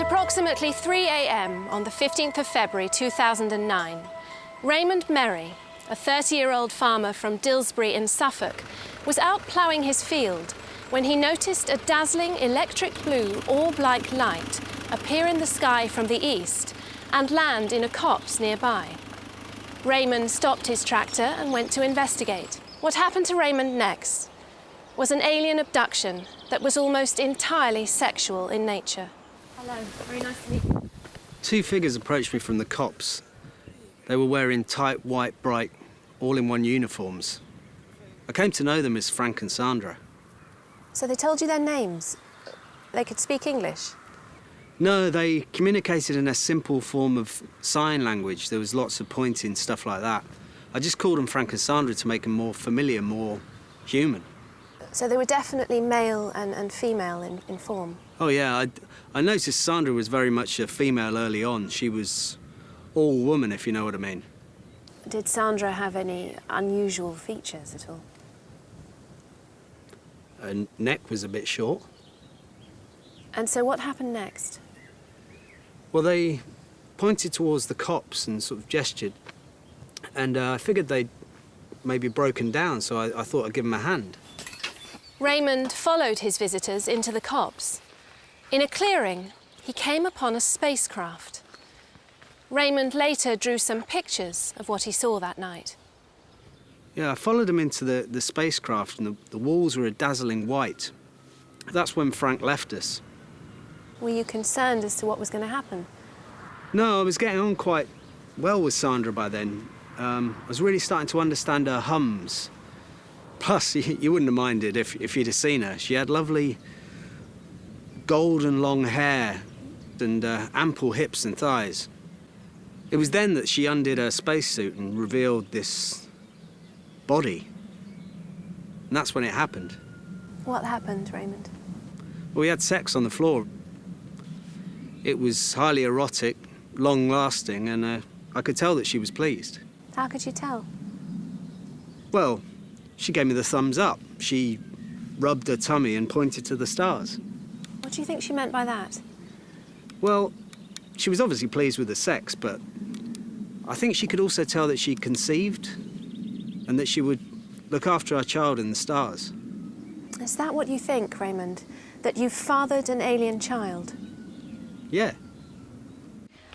At approximately 3 a.m. on the 15th of February 2009, Raymond Merry, a 30-year-old farmer from Dillsbury in Suffolk, was out ploughing his field when he noticed a dazzling electric blue orb-like light appear in the sky from the east and land in a copse nearby. Raymond stopped his tractor and went to investigate. What happened to Raymond next was an alien abduction that was almost entirely sexual in nature. Hello, very nice to meet you. Two figures approached me from the copse. They were wearing tight, white, bright, all-in-one uniforms. I came to know them as Frank and Sandra. So they told you their names? They could speak English? No, they communicated in a simple form of sign language. There was lots of pointing, stuff like that. I just called them Frank and Sandra to make them more familiar, more human. So they were definitely male and female in form? Oh, yeah. I noticed Sandra was very much a female early on. She was all woman, if you know what I mean. Did Sandra have any unusual features at all? Her neck was a bit short. And so what happened next? Well, they pointed towards the copse and sort of gestured. And I figured they'd maybe broken down, so I thought I'd give them a hand. Raymond followed his visitors into the copse. In a clearing, he came upon a spacecraft. Raymond later drew some pictures of what he saw that night. Yeah, I followed them into the spacecraft, and the walls were a dazzling white. That's when Frank left us. Were you concerned as to what was going to happen? No, I was getting on quite well with Sandra by then. I was really starting to understand her hums. Plus, you wouldn't have minded if you'd have seen her. She had lovely golden long hair and ample hips and thighs. It was then that she undid her spacesuit and revealed this body. And that's when it happened. What happened, Raymond? Well, we had sex on the floor. It was highly erotic, long-lasting, and I could tell that she was pleased. How could you tell? Well, she gave me the thumbs up. She rubbed her tummy and pointed to the stars. What do you think she meant by that? Well, she was obviously pleased with the sex, but I think she could also tell that she conceived and that she would look after our child in the stars. Is that what you think, Raymond? That you've fathered an alien child? Yeah.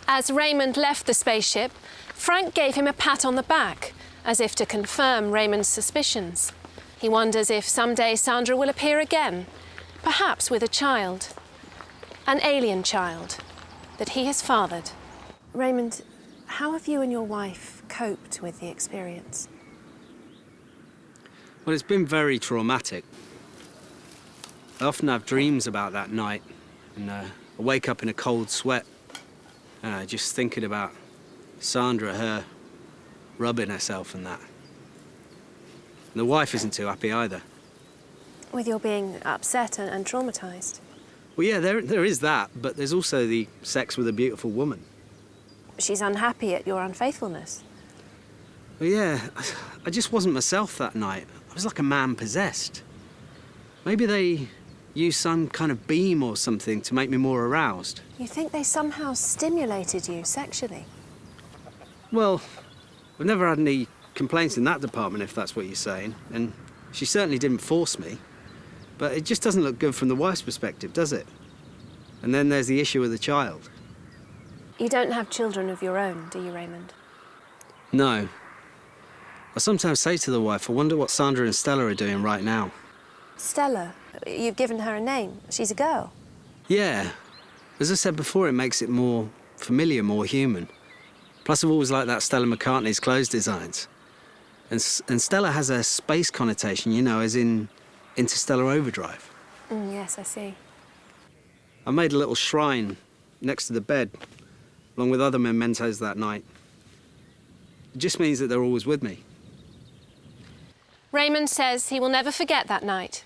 As Raymond left the spaceship, Frank gave him a pat on the back, as if to confirm Raymond's suspicions. He wonders if someday Sandra will appear again, perhaps with a child. An alien child that he has fathered. Raymond, how have you and your wife coped with the experience? Well, it's been very traumatic. I often have dreams about that night, and I wake up in a cold sweat, just thinking about Sandra, her rubbing herself and that. And the wife isn't too happy either. With your being upset and traumatised? Well, yeah, there is that, but there's also the sex with a beautiful woman. She's unhappy at your unfaithfulness. Well, yeah, I just wasn't myself that night. I was like a man possessed. Maybe they used some kind of beam or something to make me more aroused. You think they somehow stimulated you sexually? Well, I've never had any complaints in that department, if that's what you're saying, and she certainly didn't force me. But it just doesn't look good from the wife's perspective, does it? And then there's the issue with the child. You don't have children of your own, do you, Raymond? No. I sometimes say to the wife, I wonder what Sandra and Stella are doing right now. Stella? You've given her a name. She's a girl. Yeah. As I said before, it makes it more familiar, more human. Plus, I've always liked that Stella McCartney's clothes designs. And Stella has a space connotation, you know, as in Interstellar Overdrive. Yes, I see. I made a little shrine next to the bed, along with other mementos that night. It just means that they're always with me. Raymond says he will never forget that night,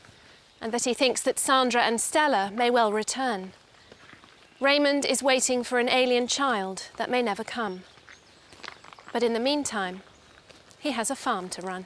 and that he thinks that Sandra and Stella may well return. Raymond is waiting for an alien child that may never come. But in the meantime, he has a farm to run.